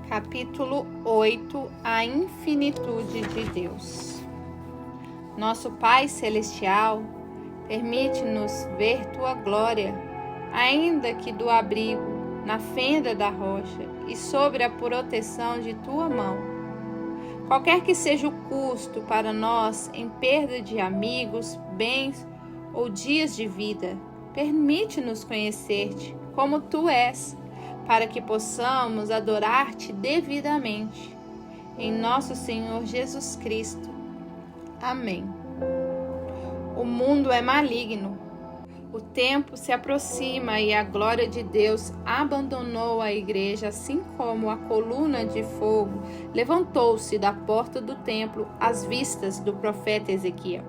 Capítulo 8 A infinitude de Deus. Nosso Pai Celestial, permite-nos ver Tua glória, ainda que do abrigo, na fenda da rocha e sobre a proteção de Tua mão. Qualquer que seja o custo para nós em perda de amigos, bens ou dias de vida, permite-nos conhecer-te como Tu és, para que possamos adorar-te devidamente. Em nosso Senhor Jesus Cristo. Amém. O mundo é maligno. O tempo se aproxima e a glória de Deus abandonou a igreja, assim como a coluna de fogo levantou-se da porta do templo às vistas do profeta Ezequiel.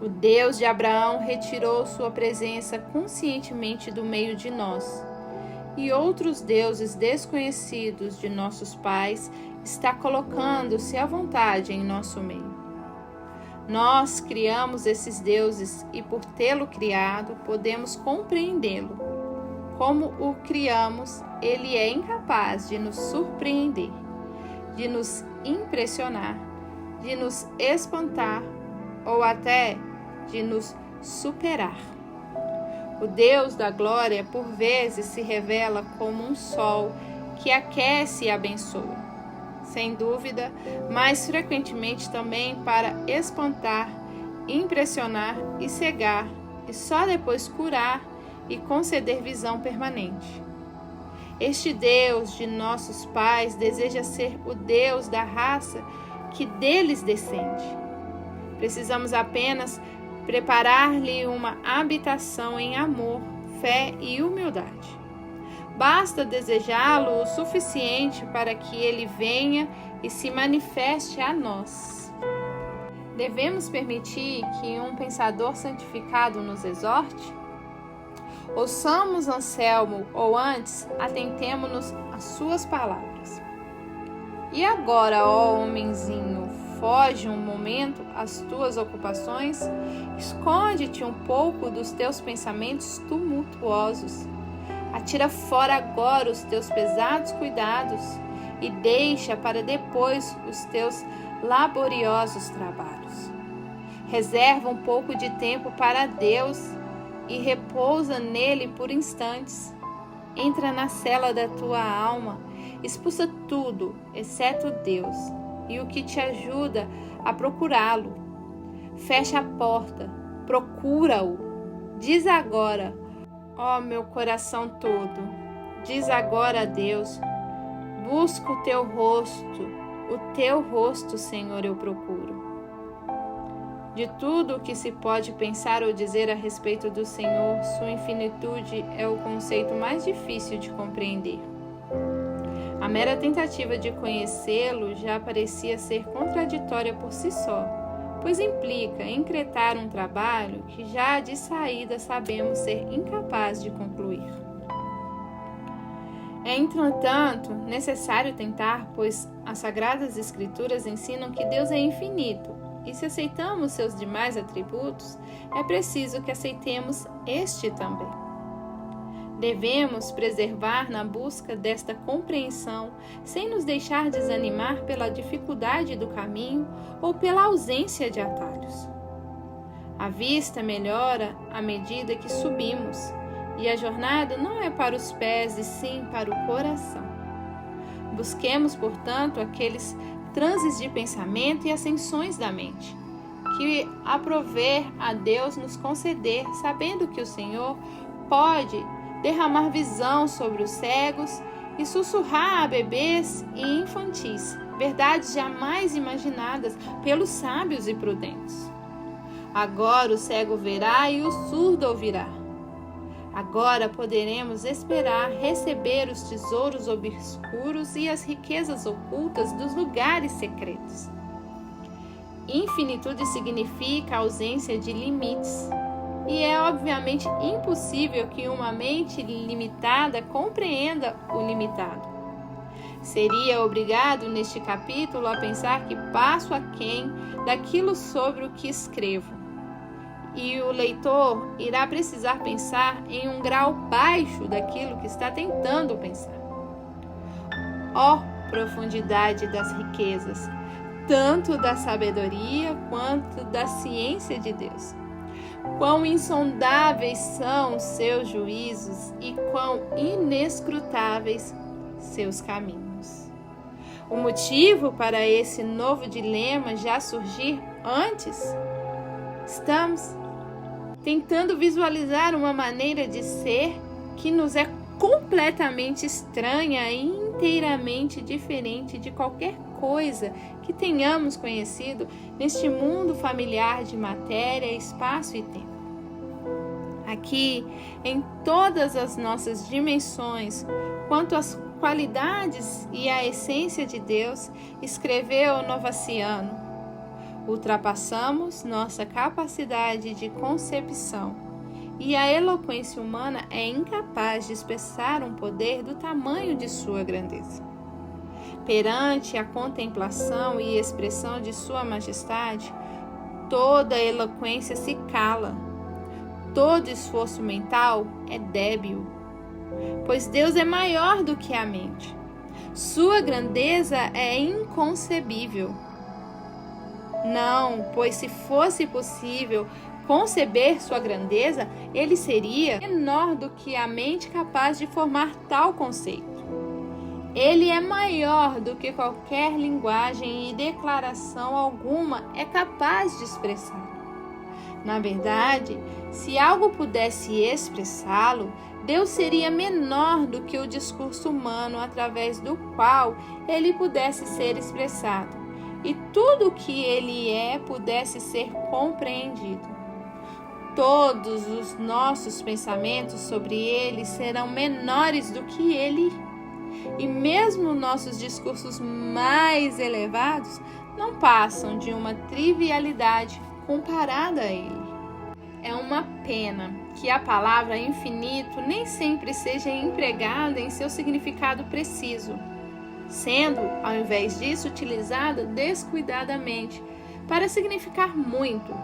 O Deus de Abraão retirou sua presença conscientemente do meio de nós. E outros deuses desconhecidos de nossos pais está colocando-se à vontade em nosso meio. Nós criamos esses deuses e, por tê-lo criado, podemos compreendê-lo. Como o criamos, ele é incapaz de nos surpreender, de nos impressionar, de nos espantar ou até de nos superar. O Deus da glória, por vezes, se revela como um sol que aquece e abençoa. Sem dúvida, mais frequentemente também para espantar, impressionar e cegar, e só depois curar e conceder visão permanente. Este Deus de nossos pais deseja ser o Deus da raça que deles descende. Precisamos apenas preparar-lhe uma habitação em amor, fé e humildade. Basta desejá-lo o suficiente para que ele venha e se manifeste a nós. Devemos permitir que um pensador santificado nos exorte? Ouçamos Anselmo, ou antes, atentemo-nos às suas palavras. E agora, ó homenzinho, foge um momento às tuas ocupações, esconde-te um pouco dos teus pensamentos tumultuosos. Atira fora agora os teus pesados cuidados e deixa para depois os teus laboriosos trabalhos. Reserva um pouco de tempo para Deus e repousa nele por instantes. Entra na cela da tua alma, expulsa tudo, exceto Deus, e o que te ajuda a procurá-lo. Fecha a porta, procura-o. Diz agora: ó meu coração todo, diz agora a Deus: busco o teu rosto, Senhor, eu procuro. De tudo o que se pode pensar ou dizer a respeito do Senhor, sua infinitude é o conceito mais difícil de compreender. A mera tentativa de conhecê-lo já parecia ser contraditória por si só, pois implica encretar um trabalho que já de saída sabemos ser incapaz de concluir. É, entretanto, necessário tentar, pois as Sagradas Escrituras ensinam que Deus é infinito, e se aceitamos seus demais atributos, é preciso que aceitemos este também. Devemos preservar na busca desta compreensão, sem nos deixar desanimar pela dificuldade do caminho ou pela ausência de atalhos. A vista melhora à medida que subimos, e a jornada não é para os pés e sim para o coração. Busquemos, portanto, aqueles transes de pensamento e ascensões da mente, que aprover a Deus nos conceder, sabendo que o Senhor pode derramar visão sobre os cegos e sussurrar a bebês e infantis, verdades jamais imaginadas pelos sábios e prudentes. Agora o cego verá e o surdo ouvirá. Agora poderemos esperar receber os tesouros obscuros e as riquezas ocultas dos lugares secretos. Infinitude significa ausência de limites. E é obviamente impossível que uma mente limitada compreenda o limitado. Seria obrigado neste capítulo a pensar que passo aquém daquilo sobre o que escrevo. E o leitor irá precisar pensar em um grau baixo daquilo que está tentando pensar. Ó profundidade das riquezas, tanto da sabedoria quanto da ciência de Deus. Quão insondáveis são seus juízos e quão inescrutáveis seus caminhos. O motivo para esse novo dilema já surgir antes? Estamos tentando visualizar uma maneira de ser que nos é completamente estranha e inteiramente diferente de qualquer coisa que tenhamos conhecido neste mundo familiar de matéria, espaço e tempo. Aqui, em todas as nossas dimensões, quanto às qualidades e à essência de Deus, escreveu Novaciano, ultrapassamos nossa capacidade de concepção e a eloquência humana é incapaz de expressar um poder do tamanho de sua grandeza. Perante a contemplação e expressão de sua majestade, toda eloquência se cala, todo esforço mental é débil, pois Deus é maior do que a mente. Sua grandeza é inconcebível. Não, pois se fosse possível conceber sua grandeza, ele seria menor do que a mente capaz de formar tal conceito. Ele é maior do que qualquer linguagem e declaração alguma é capaz de expressar. Na verdade, se algo pudesse expressá-lo, Deus seria menor do que o discurso humano através do qual ele pudesse ser expressado, e tudo o que ele é pudesse ser compreendido. Todos os nossos pensamentos sobre ele serão menores do que ele, e mesmo nossos discursos mais elevados não passam de uma trivialidade comparada a ele. É uma pena que a palavra infinito nem sempre seja empregada em seu significado preciso, sendo, ao invés disso, utilizada descuidadamente para significar muito,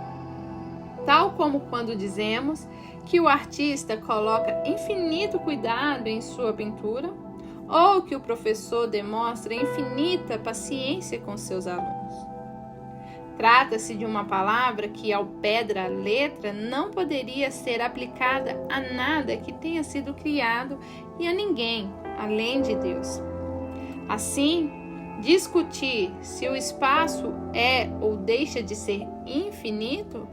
tal como quando dizemos que o artista coloca infinito cuidado em sua pintura, ou que o professor demonstra infinita paciência com seus alunos. Trata-se de uma palavra que, ao pé da letra, não poderia ser aplicada a nada que tenha sido criado e a ninguém, além de Deus. Assim, discutir se o espaço é ou deixa de ser infinito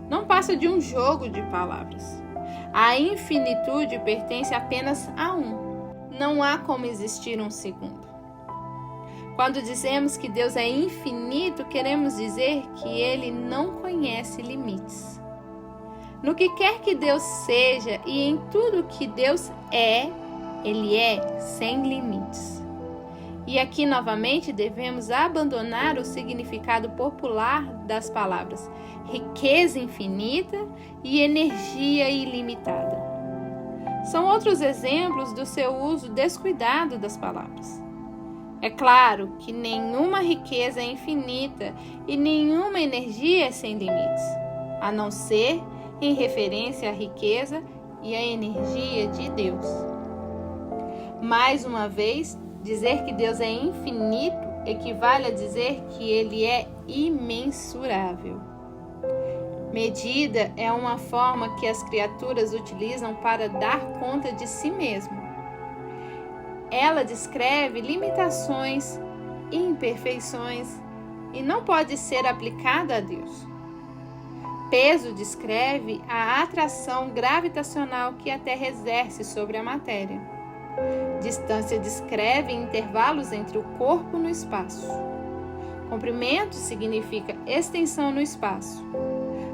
não passa de um jogo de palavras. A infinitude pertence apenas a um. Não há como existir um segundo. Quando dizemos que Deus é infinito, queremos dizer que Ele não conhece limites. No que quer que Deus seja e em tudo que Deus é, Ele é sem limites. E aqui novamente devemos abandonar o significado popular das palavras riqueza infinita e energia ilimitada. São outros exemplos do seu uso descuidado das palavras. É claro que nenhuma riqueza é infinita e nenhuma energia é sem limites, a não ser em referência à riqueza e à energia de Deus. Mais uma vez, dizer que Deus é infinito equivale a dizer que Ele é imensurável. Medida é uma forma que as criaturas utilizam para dar conta de si mesmo. Ela descreve limitações, imperfeições e não pode ser aplicada a Deus. Peso descreve a atração gravitacional que a Terra exerce sobre a matéria. Distância descreve intervalos entre o corpo no espaço. Comprimento significa extensão no espaço,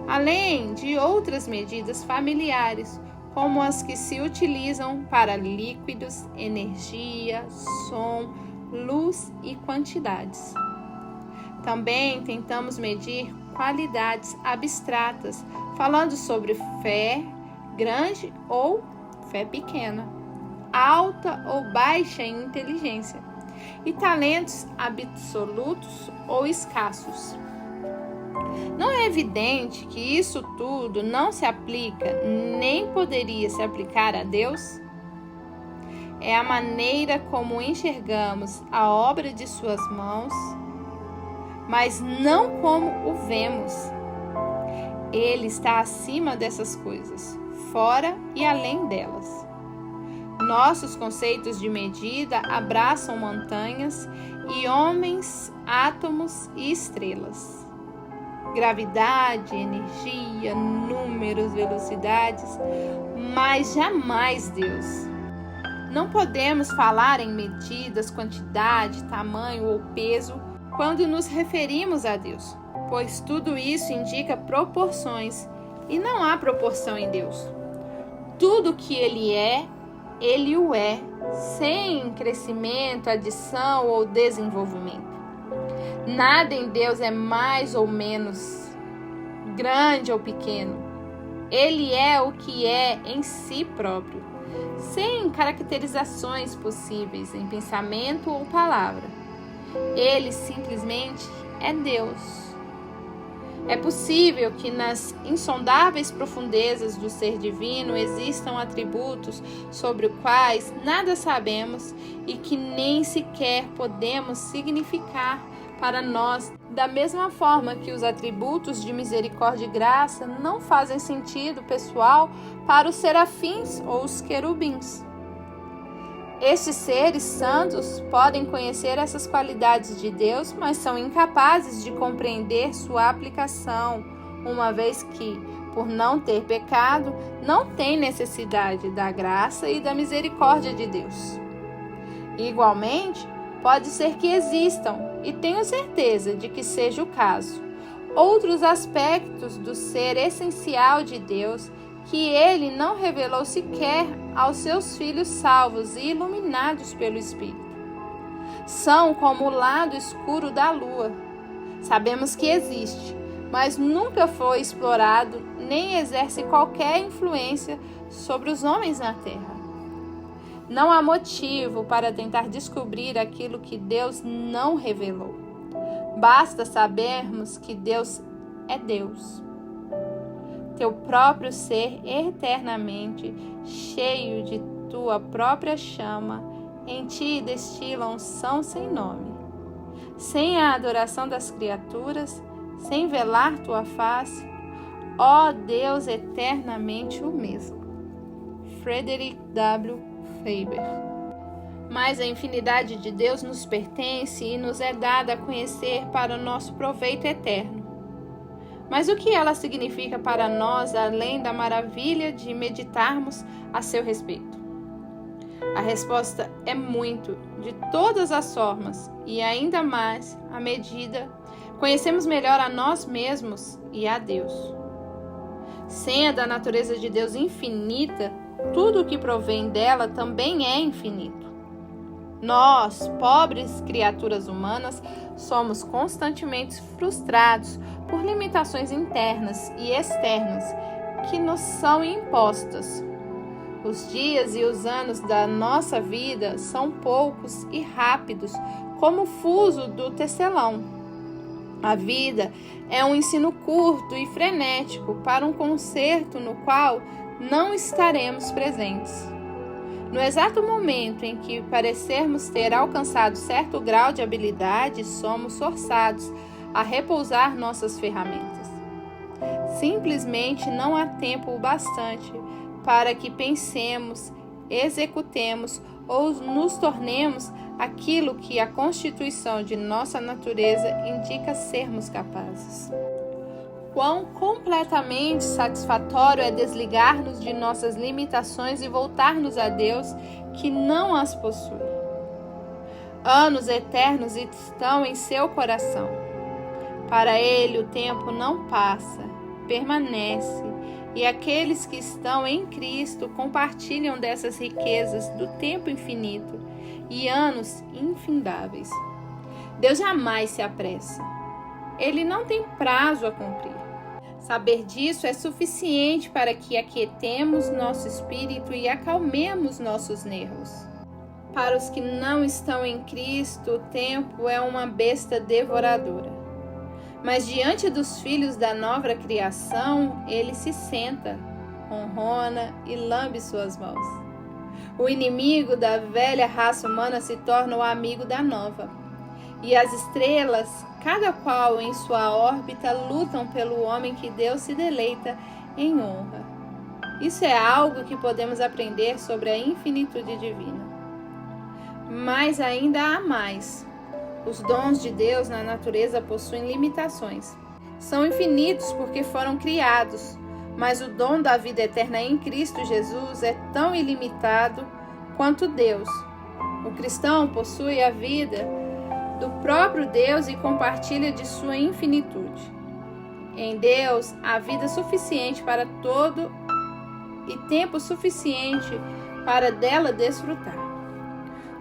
além de outras medidas familiares, como as que se utilizam para líquidos, energia, som, luz e quantidades. Também tentamos medir qualidades abstratas, falando sobre fé grande ou fé pequena, alta ou baixa em inteligência, e talentos absolutos ou escassos. Não é evidente que isso tudo não se aplica, nem poderia se aplicar a Deus? é a maneira como enxergamos a obra de suas mãos, mas não como o vemos. Ele está acima dessas coisas, fora e além delas. Nossos conceitos de medida abraçam montanhas e homens, átomos e estrelas. Gravidade, energia, números, velocidades, mas jamais Deus. Não podemos falar em medidas, quantidade, tamanho ou peso quando nos referimos a Deus, pois tudo isso indica proporções e não há proporção em Deus. Tudo que Ele é, Ele o é, sem crescimento, adição ou desenvolvimento. Nada em Deus é mais ou menos, grande ou pequeno. Ele é o que é em si próprio, sem caracterizações possíveis em pensamento ou palavra. Ele simplesmente é Deus. É possível que nas insondáveis profundezas do ser divino existam atributos sobre os quais nada sabemos e que nem sequer podemos significar para nós, da mesma forma que os atributos de misericórdia e graça não fazem sentido pessoal para os serafins ou os querubins. Estes seres santos podem conhecer essas qualidades de Deus, mas são incapazes de compreender sua aplicação, uma vez que, por não ter pecado, não têm necessidade da graça e da misericórdia de Deus. Igualmente, pode ser que existam, e tenho certeza de que seja o caso, outros aspectos do ser essencial de Deus que Ele não revelou sequer aos seus filhos salvos e iluminados pelo Espírito. São como o lado escuro da lua. Sabemos que existe, mas nunca foi explorado nem exerce qualquer influência sobre os homens na terra. Não há motivo para tentar descobrir aquilo que Deus não revelou. Basta sabermos que Deus é Deus. Teu próprio ser eternamente cheio de tua própria chama, em ti destila unção sem nome. Sem a adoração das criaturas, sem velar tua face, ó Deus eternamente o mesmo. Frederick W. Faber. Mas a infinidade de Deus nos pertence e nos é dada a conhecer para o nosso proveito eterno. Mas o que ela significa para nós, além da maravilha de meditarmos a seu respeito? A resposta é muito, de todas as formas, e ainda mais à medida conhecemos melhor a nós mesmos e a Deus. Sem a da natureza de Deus infinita, tudo o que provém dela também é infinito. Nós, pobres criaturas humanas, somos constantemente frustrados por limitações internas e externas que nos são impostas. Os dias e os anos da nossa vida são poucos e rápidos, como o fuso do tecelão. A vida é um ensino curto e frenético para um concerto no qual não estaremos presentes. No exato momento em que parecermos ter alcançado certo grau de habilidade, somos forçados a repousar nossas ferramentas. Simplesmente não há tempo o bastante para que pensemos, executemos ou nos tornemos aquilo que a constituição de nossa natureza indica sermos capazes. Quão completamente satisfatório é desligar-nos de nossas limitações e voltar-nos a Deus que não as possui. Anos eternos estão em seu coração. Para ele o tempo não passa, permanece, e aqueles que estão em Cristo compartilham dessas riquezas do tempo infinito e anos infindáveis. Deus jamais se apressa. Ele não tem prazo a cumprir. Saber disso é suficiente para que aquietemos nosso espírito e acalmemos nossos nervos. Para os que não estão em Cristo, o tempo é uma besta devoradora. Mas diante dos filhos da nova criação, ele se senta, ronrona e lambe suas mãos. O inimigo da velha raça humana se torna o amigo da nova. E as estrelas, cada qual em sua órbita, lutam pelo homem que Deus se deleita em honra. Isso é algo que podemos aprender sobre a infinitude divina. Mas ainda há mais. Os dons de Deus na natureza possuem limitações. São infinitos porque foram criados, mas o dom da vida eterna em Cristo Jesus é tão ilimitado quanto Deus. O cristão possui a vida do próprio Deus e compartilha de sua infinitude. Em Deus há vida suficiente para todo e tempo suficiente para dela desfrutar.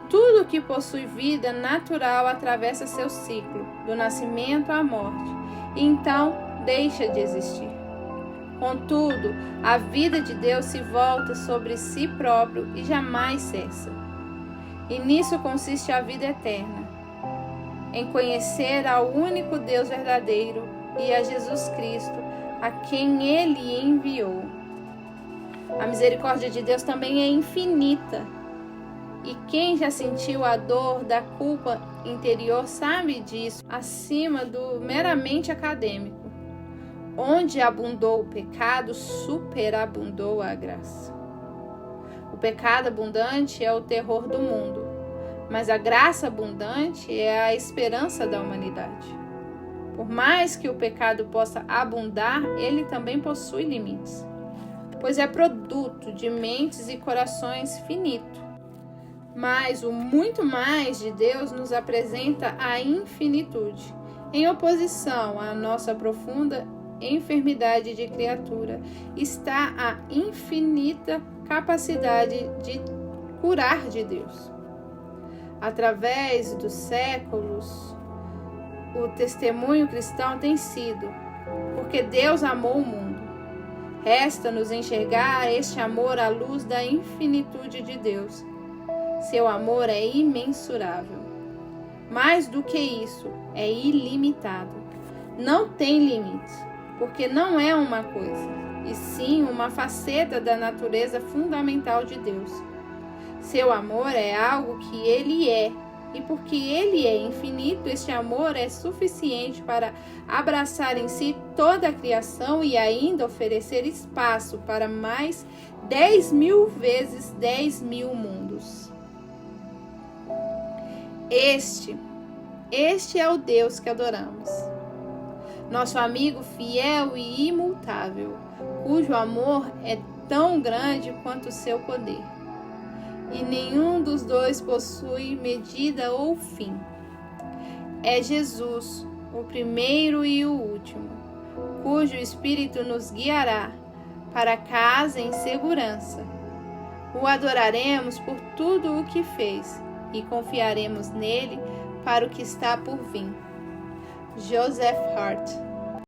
Tudo que possui vida natural atravessa seu ciclo, do nascimento à morte, e então deixa de existir. Contudo, a vida de Deus se volta sobre si próprio e jamais cessa. E nisso consiste a vida eterna, em conhecer ao único Deus verdadeiro e a Jesus Cristo, a quem Ele enviou. A misericórdia de Deus também é infinita. E quem já sentiu a dor da culpa interior sabe disso, acima do meramente acadêmico. Onde abundou o pecado, superabundou a graça. O pecado abundante é o terror do mundo, mas a graça abundante é a esperança da humanidade. Por mais que o pecado possa abundar, ele também possui limites, pois é produto de mentes e corações finitos. Mas o muito mais de Deus nos apresenta a infinitude, em oposição à nossa profunda enfermidade de criatura, está a infinita capacidade de curar de Deus. Através dos séculos, o testemunho cristão tem sido, porque Deus amou o mundo. Resta-nos enxergar este amor à luz da infinitude de Deus. Seu amor é imensurável. Mais do que isso, é ilimitado. Não tem limites, porque não é uma coisa, e sim uma faceta da natureza fundamental de Deus. Seu amor é algo que Ele é, e porque Ele é infinito, este amor é suficiente para abraçar em si toda a criação e ainda oferecer espaço para mais 10.000 vezes 10.000 mundos. Este é o Deus que adoramos. Nosso amigo fiel e imutável, cujo amor é tão grande quanto o seu poder. E nenhum dos dois possui medida ou fim. É Jesus, o primeiro e o último, cujo Espírito nos guiará para casa em segurança. O adoraremos por tudo o que fez e confiaremos nele para o que está por vir. Joseph Hart.